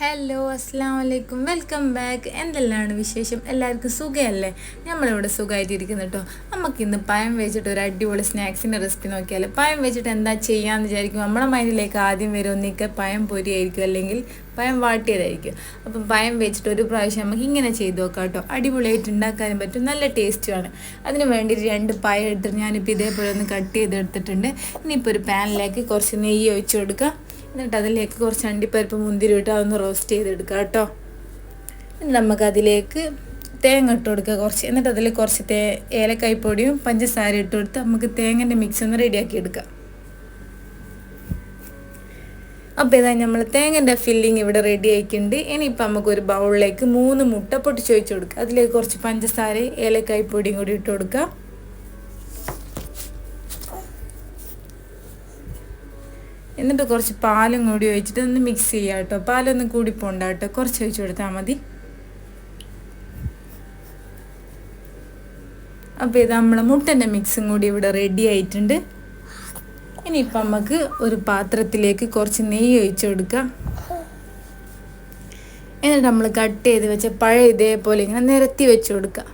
Hello അസ്സാം വലൈക്കും welcome back. എന്തെല്ലാണ് വിശേഷം? എല്ലാവർക്കും സുഖമല്ലേ? നമ്മളിവിടെ സുഖമായിട്ടിരിക്കുന്നു കേട്ടോ. നമുക്കിന്ന് പഴം വെച്ചിട്ട് ഒരു അടിപൊളി സ്നാക്സിൻ്റെ റെസിപ്പി നോക്കിയാൽ പഴം വെച്ചിട്ട് എന്താ ചെയ്യാമെന്ന് വിചാരിക്കും. നമ്മളെ മൈൻഡിലേക്ക് ആദ്യം വരും ഒന്നിക്കെ പഴം പൊരിയായിരിക്കും, അല്ലെങ്കിൽ പഴം വാട്ടിയതായിരിക്കും. അപ്പം പഴം വെച്ചിട്ട് ഒരു പ്രാവശ്യം നമുക്ക് ഇങ്ങനെ ചെയ്ത് നോക്കാം കേട്ടോ. അടിപൊളിയായിട്ട് ഉണ്ടാക്കാനും പറ്റും, നല്ല ടേസ്റ്റുമാണ്. അതിന് വേണ്ടിയിട്ട് 2 പഴം എടുത്തിട്ട് ഞാനിപ്പോൾ ഇതേപോലെ ഒന്ന് കട്ട് ചെയ്തെടുത്തിട്ടുണ്ട്. ഇനിയിപ്പോൾ ഒരു പാനിലേക്ക് കുറച്ച് നെയ്യ് ഒഴിച്ച് കൊടുക്കുക. എന്നിട്ട് അതിലേക്ക് കുറച്ച് അണ്ടിപ്പരിപ്പ് മുന്തിരി ഇട്ട് അതൊന്ന് റോസ്റ്റ് ചെയ്തെടുക്കുക കേട്ടോ. എന്നിട്ട് നമുക്കതിലേക്ക് തേങ്ങ ഇട്ട് കൊടുക്കുക കുറച്ച്. എന്നിട്ട് അതിൽ കുറച്ച് ഏലക്കായ്പ്പൊടിയും പഞ്ചസാര ഇട്ട് കൊടുത്ത് നമുക്ക് തേങ്ങൻ്റെ മിക്സ് ഒന്ന് റെഡിയാക്കി എടുക്കാം. അപ്പോൾ ഇതാ നമ്മൾ തേങ്ങൻ്റെ ഫില്ലിങ് ഇവിടെ റെഡി ആയിട്ടുണ്ട്. ഇനിയിപ്പോൾ നമുക്കൊരു ബൗളിലേക്ക് 3 മുട്ട പൊട്ടിച്ച് ഒഴിച്ച് കൊടുക്കുക. അതിലേക്ക് കുറച്ച് പഞ്ചസാര ഏലക്കായ്പ്പൊടിയും കൂടി ഇട്ട് കൊടുക്കുക. എന്നിട്ട് കുറച്ച് പാലും കൂടി ഒഴിച്ചിട്ട് ഒന്ന് മിക്സ് ചെയ്യുക കേട്ടോ. പാലൊന്നും കൂടി പോണ്ട കേട്ടോ, കുറച്ച് ഒഴിച്ച് കൊടുത്താൽ മതി. അപ്പോൾ ഇത് നമ്മളെ മുട്ടൻ്റെ മിക്സും കൂടി ഇവിടെ റെഡി ആയിട്ടുണ്ട്. ഇനിയിപ്പം നമുക്ക് ഒരു പാത്രത്തിലേക്ക് കുറച്ച് നെയ്യ് ഒഴിച്ച് കൊടുക്കാം. എന്നിട്ട് നമ്മൾ കട്ട് ചെയ്ത് വെച്ച പഴം ഇതേപോലെ ഇങ്ങനെ നിരത്തി വെച്ച് കൊടുക്കുക.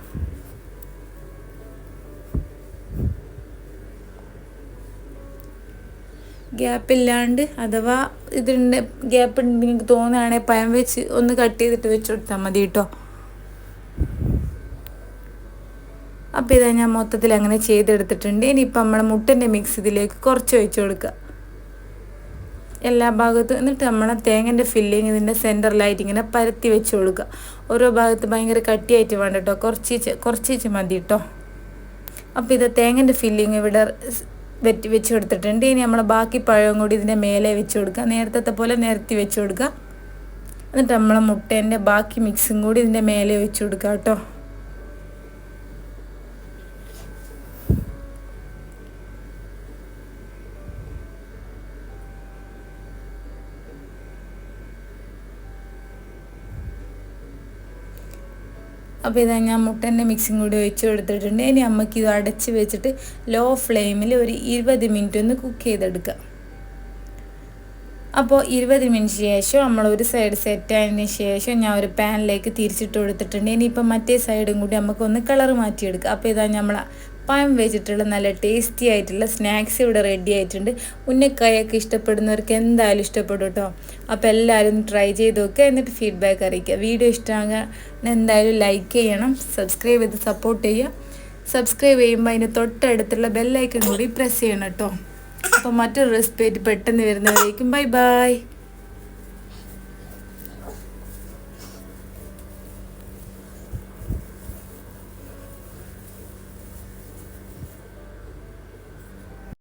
ഗ്യാപ്പില്ലാണ്ട്, അഥവാ ഇതിൻ്റെ ഗ്യാപ്പ് നിങ്ങൾക്ക് തോന്നുകയാണെങ്കിൽ പഴം വെച്ച് ഒന്ന് കട്ട് ചെയ്തിട്ട് വെച്ച് കൊടുത്താൽ മതി കേട്ടോ. അപ്പോൾ ഇതാ ഞാൻ മൊത്തത്തിൽ അങ്ങനെ ചെയ്തെടുത്തിട്ടുണ്ട്. ഇനിയിപ്പോൾ നമ്മൾ മുട്ടൻ്റെ മിക്സ് ഇതിലേക്ക് കുറച്ച് ഒഴിച്ച് കൊടുക്കുക എല്ലാ ഭാഗത്തും. എന്നിട്ട് നമ്മളെ തേങ്ങൻ്റെ ഫില്ലിങ് ഇതിൻ്റെ സെൻറ്ററിലായിട്ട് ഇങ്ങനെ പരത്തി വെച്ച് കൊടുക്കുക. ഓരോ ഭാഗത്ത് ഭയങ്കര കട്ടിയായിട്ട് വേണ്ട കേട്ടോ, കുറച്ച് മതി കേട്ടോ. അപ്പോൾ ഇത് തേങ്ങൻ്റെ ഫില്ലിങ് ഇവിടെ വെച്ച് കൊടുത്തിട്ടുണ്ട്. ഇനി നമ്മൾ ബാക്കി പഴവും കൂടി ഇതിൻ്റെ മേലെ വെച്ച് കൊടുക്കുക. നേരത്തെ പോലെ നിരത്തി വെച്ച് കൊടുക്കുക. എന്നിട്ട് നമ്മളെ മുട്ടേൻ്റെ ബാക്കി മിക്സും കൂടി ഇതിൻ്റെ മേലെ വെച്ച് കൊടുക്കുക കേട്ടോ. അപ്പോൾ ഇതാ ഞാൻ മുട്ടൻ്റെ മിക്സും കൂടി ഒഴിച്ച് കൊടുത്തിട്ടുണ്ട്. ഇനി നമുക്ക് ഇത് അടച്ച് വെച്ചിട്ട് ലോ ഫ്ലെയിമിൽ ഒരു 20 മിനിറ്റ് ഒന്ന് കുക്ക് ചെയ്തെടുക്കുക. അപ്പോൾ 20 മിനിറ്റ് ശേഷം നമ്മൾ ഒരു സൈഡ് സെറ്റ് ആയതിന് ശേഷം ഞാൻ ഒരു പാനിലേക്ക് തിരിച്ചിട്ട് കൊടുത്തിട്ടുണ്ട്. ഇനിയിപ്പോൾ മറ്റേ സൈഡും കൂടി നമുക്കൊന്ന് കളർ മാറ്റിയെടുക്കുക. അപ്പോൾ ഇതാ നമ്മൾ പഴം വെച്ചിട്ടുള്ള നല്ല ടേസ്റ്റി ആയിട്ടുള്ള സ്നാക്സ് ഇവിടെ റെഡി ആയിട്ടുണ്ട്. ഉന്നക്കായൊക്കെ ഇഷ്ടപ്പെടുന്നവർക്ക് എന്തായാലും ഇഷ്ടപ്പെടും കേട്ടോ. അപ്പോൾ എല്ലാവരും ട്രൈ ചെയ്ത് നോക്കുക, എന്നിട്ട് ഫീഡ്ബാക്ക് അറിയിക്കുക. വീഡിയോ ഇഷ്ടമാകാൻ എന്തായാലും ലൈക്ക് ചെയ്യണം, സബ്സ്ക്രൈബ് ചെയ്ത് സപ്പോർട്ട് ചെയ്യുക. സബ്സ്ക്രൈബ് ചെയ്യുമ്പോൾ അതിന് തൊട്ടടുത്തുള്ള ബെല്ലൈക്കൺ കൂടി പ്രസ് ചെയ്യണം കേട്ടോ. അപ്പോൾ മറ്റൊരു റെസിപ്പി ആയിട്ട് പെട്ടെന്ന് വരുന്നവരേക്കും ബൈ ബൈ.